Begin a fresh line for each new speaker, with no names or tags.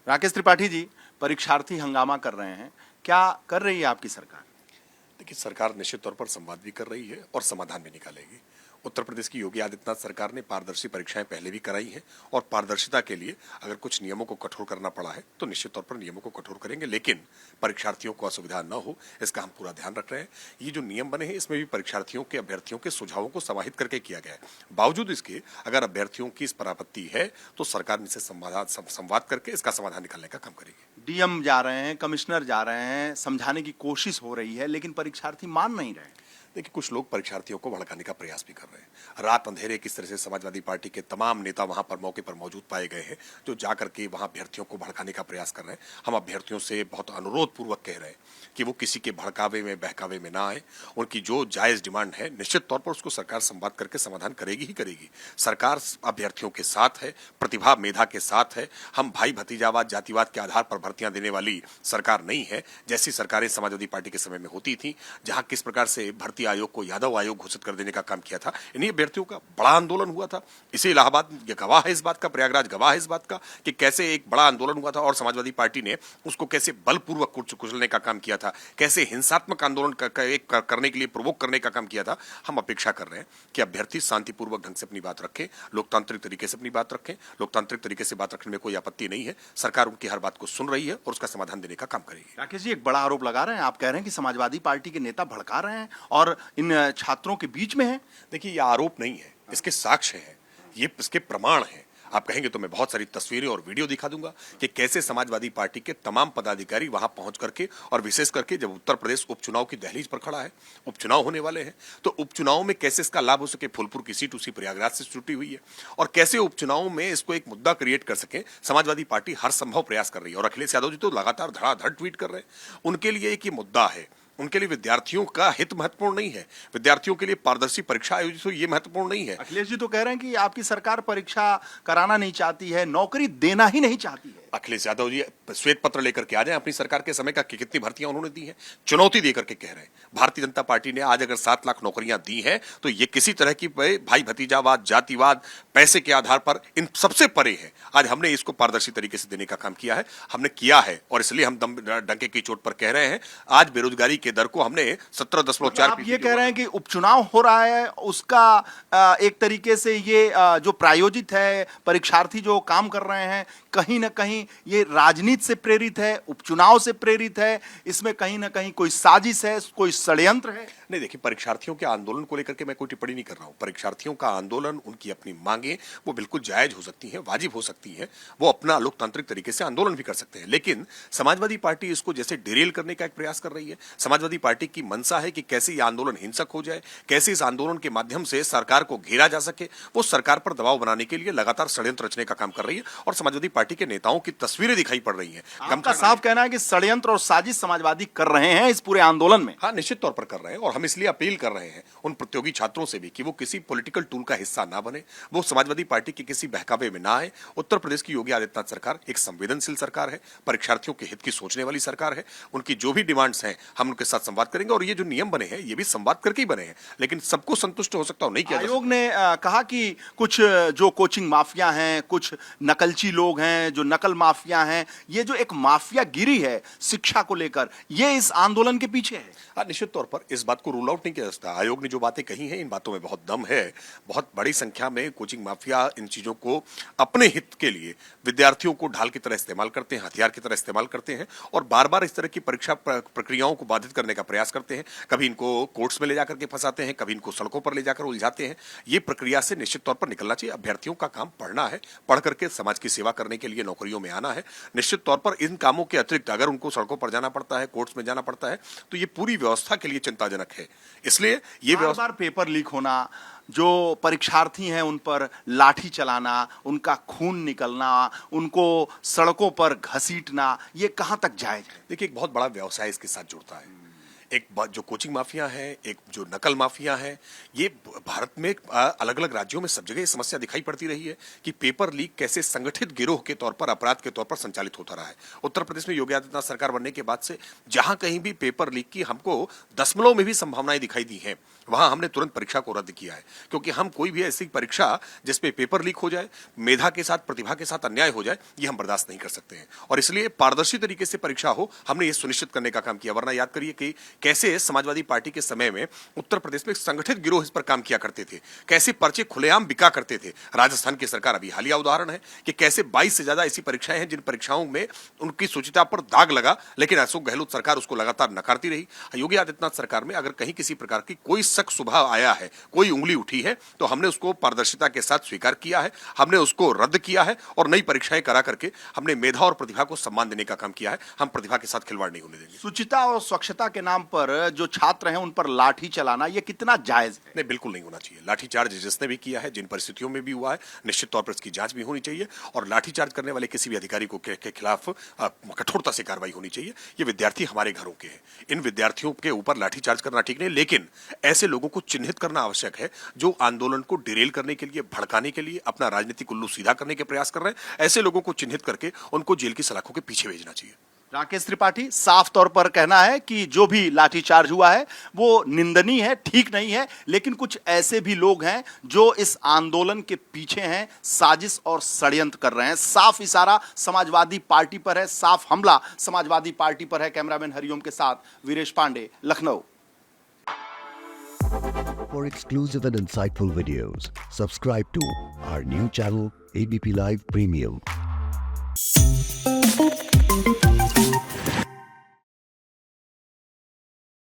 राकेश त्रिपाठी जी, परीक्षार्थी हंगामा कर रहे हैं, क्या कर रही है आपकी सरकार?
देखिए, सरकार निश्चित तौर पर संवाद भी कर रही है और समाधान भी निकालेगी। उत्तर प्रदेश की योगी आदित्यनाथ सरकार ने पारदर्शी परीक्षाएं पहले भी कराई हैं और पारदर्शिता के लिए अगर कुछ नियमों को कठोर करना पड़ा है तो निश्चित तौर पर नियमों को कठोर करेंगे, लेकिन परीक्षार्थियों को असुविधा न हो इसका हम पूरा ध्यान रख रहे हैं। ये जो नियम बने हैं इसमें भी परीक्षार्थियों के अभ्यर्थियों के सुझावों को समाहित करके किया गया है। बावजूद इसके अगर अभ्यर्थियों की इस पर आपत्ति है तो सरकार इनसे संवाद करके इसका समाधान निकालने का काम करेगी।
डीएम जा रहे हैं, कमिश्नर जा रहे हैं, समझाने की कोशिश हो रही है, लेकिन परीक्षार्थी मान नहीं रहे।
देखिए, कुछ लोग परीक्षार्थियों को भड़काने का प्रयास भी कर रहे हैं। रात अंधेरे किस तरह से समाजवादी पार्टी के तमाम नेता वहां पर मौके पर मौजूद पाए गए हैं जो जाकर के वहां अभ्यर्थियों को भड़काने का प्रयास कर रहे हैं। हम अभ्यर्थियों से बहुत अनुरोध पूर्वक कह रहे हैं कि वो किसी के भड़कावे में बहकावे में ना आए। उनकी जो जायज डिमांड है निश्चित तौर पर उसको सरकार संवाद करके समाधान करेगी ही करेगी। सरकार अभ्यर्थियों के साथ है, प्रतिभा मेधा के साथ है। हम भाई भतीजावाद जातिवाद के आधार पर भर्तियां देने वाली सरकार नहीं है जैसी सरकारें समाजवादी पार्टी के समय में होती थी, जहां किस प्रकार से भर्ती आयोग को यादव आयोग घोषित कर देने का काम किया था। इन्हीं अभ्यर्थियों का बड़ा आंदोलन हुआ था। इसे इलाहाबाद गवाह है इस बात का, प्रयागराज गवाह है इस बात का कि कैसे एक बड़ा आंदोलन हुआ था और समाजवादी पार्टी ने उसको कैसे बलपूर्वक कुचलने का काम किया था, कैसे हिंसात्मक आंदोलन करने के लिए प्रोवोक करने का काम किया था। हम अपेक्षा कर रहे हैं कि अभ्यर्थी शांतिपूर्वक ढंग से अपनी बात रखें, लोकतांत्रिक तरीके से अपनी बात रखें। लोकतांत्रिक तरीके से बात रखने में कोई आपत्ति नहीं है। सरकार उनकी हर बात को सुन रही है और उसका समाधान देने का काम करेगी।
राकेश जी, एक बड़ा आरोप लगा रहे हैं, आप कह रहे हैं कि समाजवादी पार्टी के नेता भड़का रहे हैं और इन छात्रों के बीच में है।
देखिए, यह आरोप नहीं है, इसके साक्ष्य हैं, ये इसके प्रमाण हैं। आप कहेंगे तो मैं बहुत सारी तस्वीरें और वीडियो दिखा दूंगा कि कैसे समाजवादी पार्टी के तमाम पदाधिकारी वहां पहुंच करके, और विशेष करके जब उत्तर प्रदेश उपचुनाव की दहलीज पर खड़ा है, उपचुनाव होने वाले हैं, तो उपचुनाव में कैसे इसका लाभ हो सके। फूलपुर की सीट उसी प्रयागराज से छुटी हुई है और कैसे उपचुनाव में इसको एक मुद्दा क्रिएट कर सके, समाजवादी पार्टी हर संभव प्रयास कर रही है। और अखिलेश यादव जी तो लगातार धड़ाधड़ ट्वीट कर रहे हैं। उनके लिए एक ये मुद्दा है, उनके लिए विद्यार्थियों का हित महत्वपूर्ण नहीं है, विद्यार्थियों के लिए पारदर्शी परीक्षा आयोजित हो ये महत्वपूर्ण नहीं है।
अखिलेश जी तो कह रहे हैं कि आपकी सरकार परीक्षा कराना नहीं चाहती है, नौकरी देना ही नहीं चाहती है।
अखिलेश यादव जी श्वेत पत्र लेकर के आ जाएं अपनी सरकार के समय का कि कितनी भर्तियां उन्होंने दी हैं, चुनौती देकर के कह रहे हैं। भारतीय जनता पार्टी ने आज अगर 7 लाख नौकरियां दी हैं तो ये किसी तरह की भाई भतीजावाद, जातिवाद, पैसे के आधार पर इन सबसे परे है। आज हमने इसको पारदर्शी तरीके से देने का काम किया है, हमने किया है और इसलिए हम डंके की चोट पर कह रहे हैं। आज बेरोजगारी के दर को हमने 17.4।
आप ये कह रहे हैं कि उपचुनाव हो रहा है, उसका एक तरीके से ये जो प्रायोजित है, परीक्षार्थी जो काम कर रहे हैं, कहीं ना कहीं ये राजनीति से प्रेरित है, उपचुनाव से प्रेरित है, इसमें कहीं ना कहीं कोई साजिश है, कोई षड्यंत्र है?
नहीं, देखिए, परीक्षार्थियों के आंदोलन को लेकर के मैं कोई टिप्पणी नहीं कर रहा हूं। परीक्षार्थियों का आंदोलन, उनकी अपनी मांगे वो बिल्कुल जायज हो सकती हैं, वाजिब हो सकती हैं। वो अपना लोकतांत्रिक तरीके से आंदोलन भी कर सकते हैं, लेकिन समाजवादी पार्टी इसको जैसे डिरेल करने का एक प्रयास कर रही है। समाजवादी पार्टी की मंशा है कि कैसे ये आंदोलन हिंसक हो जाए, कैसे इस आंदोलन के माध्यम से सरकार को घेरा जा सके। वो सरकार पर दबाव बनाने के लिए लगातार षड्यंत्र रचने का काम कर रही है और समाजवादी पार्टी के नेताओं की तस्वीरें दिखाई पड़ रही हैं।
आपका साफ कहना है कि षड्यंत्र और साजिश समाजवादी कर रहे हैं इस पूरे आंदोलन में?
हाँ, निश्चित तौर पर कर रहे हैं और हम इसलिए अपील कर रहे हैं उन प्रतियोगी छात्रों से भी कि वो किसी पॉलिटिकल टूल का हिस्सा ना बने, वो समाजवादी पार्टी के किसी बहकावे में ना आए। उत्तर प्रदेश की योगी आदित्यनाथ सरकार एक संवेदनशील सरकार है, परीक्षार्थियों के हित की सोचने वाली सरकार है। उनकी जो भी डिमांड्स हैं हम उनके साथ संवाद करेंगे और ये जो नियम बने हैं ये भी संवाद करके ही बने हैं, लेकिन सबको संतुष्ट हो सकता हो नहीं किया।
आयोग ने कहा कि कुछ जो कोचिंग माफिया हैं, कुछ नकलची लोग हैं, जो नकल माफिया हैं, ये जो एक माफिया गिरी है शिक्षा को लेकर, ये इस आंदोलन के पीछे है।
हाँ, निश्चित तौर पर इस बात को रूल आउट नहीं किया जा सकता। आयोग ने जो बातें कही हैं इन बातों में बहुत दम है। बहुत बड़ी संख्या में कोचिंग माफिया इन चीजों को अपने हित के लिए विद्यार्थियों को ढाल की तरह इस्तेमाल करते हैं, हथियार की तरह इस्तेमाल करते हैं और बार बार इस तरह की परीक्षा प्रक्रियाओं को बाधित करने का प्रयास करते हैं। कभी इनको कोर्ट्स में ले जाकर के फंसाते हैं, कभी इनको सड़कों पर ले जाकर उलझाते हैं। ये प्रक्रिया से निश्चित तौर पर निकलना चाहिए। अभ्यर्थियों का काम पढ़ना है, पढ़ करके समाज की सेवा करने के लिए नौकरियों में आना है। निश्चित तौर पर इन कामों के अतिरिक्त अगर उनको सड़कों पर जाना पड़ता है, कोर्ट्स में जाना पड़ता है, तो ये पूरी व्यवस्था के लिए चिंताजनक है। इसलिए ये व्यवस्था,
बार पेपर लीक होना, जो परीक्षार्थी हैं उन पर लाठी चलाना, उनका खून निकलना, उनको सड़कों पर घसीटना, ये कहां तक जायज है?
देखिए, एक बहुत बड़ा व्यवसाय इसके साथ जुड़ता है। जो कोचिंग माफिया है, एक जो नकल माफिया है, ये भारत में अलग अलग राज्यों में सब जगह ये समस्या दिखाई पड़ती रही है कि पेपर लीक कैसे संगठित गिरोह के तौर पर, अपराध के तौर पर संचालित होता रहा है। उत्तर प्रदेश में योगी आदित्यनाथ सरकार बनने के बाद से जहां कहीं भी पेपर लीक की हमको दशमलव में भी संभावनाएं दिखाई दी हैं, वहां हमने तुरंत परीक्षा को रद्द किया है, क्योंकि हम कोई भी ऐसी परीक्षा जिसमें पेपर लीक हो जाए, मेधा के साथ, प्रतिभा के साथ अन्याय हो जाए, ये हम बर्दाश्त नहीं कर सकते हैं। और इसलिए पारदर्शी तरीके से परीक्षा हो, हमने ये सुनिश्चित करने का काम किया। वरना याद करिए कि कैसे समाजवादी पार्टी के समय में उत्तर प्रदेश में संगठित गिरोह इस पर काम किया करते थे, कैसे पर्चे खुलेआम बिका करते थे। राजस्थान की सरकार अभी हालिया उदाहरण है कि कैसे 22 से ज्यादा ऐसी परीक्षाएं हैं जिन परीक्षाओं में उनकी शुचिता पर दाग लगा, लेकिन अशोक गहलोत सरकार उसको लगातार नकारती रही। योगी आदित्यनाथ सरकार में अगर कहीं किसी प्रकार की कोई शक सुबह आया है, कोई उंगली उठी है, तो हमने उसको पारदर्शिता के साथ स्वीकार किया है, हमने उसको रद्द किया है और नई परीक्षाएं करा करके हमने मेधा और प्रतिभा को सम्मान देने का काम किया है। हम प्रतिभा के साथ खिलवाड़ नहीं होने देंगे।
शुचिता और स्वच्छता के नाम पर जो छात्र हैं उन पर लाठी चलाना ये कितना जायज है?
नहीं, बिल्कुल नहीं होना चाहिए। लाठीचार्ज जिसने भी किया है, जिन परिस्थितियों में भी हुआ है, निश्चित तौर पर इसकी जांच भी होनी चाहिए और लाठीचार्ज करने वाले किसी भी अधिकारी के खिलाफ कठोरता से कार्रवाई होनी चाहिए। ये विद्यार्थी हमारे घरों के हैं, इन विद्यार्थियों के ऊपर लाठीचार्ज करना ठीक नहीं, लेकिन ऐसे लोगों को चिन्हित करना आवश्यक है जो आंदोलन को डिरेल करने के लिए, भड़काने के लिए, अपना राजनीतिक उल्लू सीधा करने के प्रयास कर रहे हैं। ऐसे लोगों को चिन्हित करके उनको जेल की सलाखों के पीछे भेजना चाहिए।
राकेश त्रिपाठी, साफ तौर पर कहना है कि जो भी लाठीचार्ज हुआ है वो निंदनीय है, ठीक नहीं है, लेकिन कुछ ऐसे भी लोग हैं जो इस आंदोलन के पीछे हैं, साजिश और षड्यंत्र कर रहे हैं। साफ इशारा समाजवादी पार्टी पर है, साफ हमला समाजवादी पार्टी पर है। कैमरामैन हरिओम के साथ Viresh Pandey, Lucknow.
For exclusive and insightful videos, subscribe to our new channel ABP Live Premium.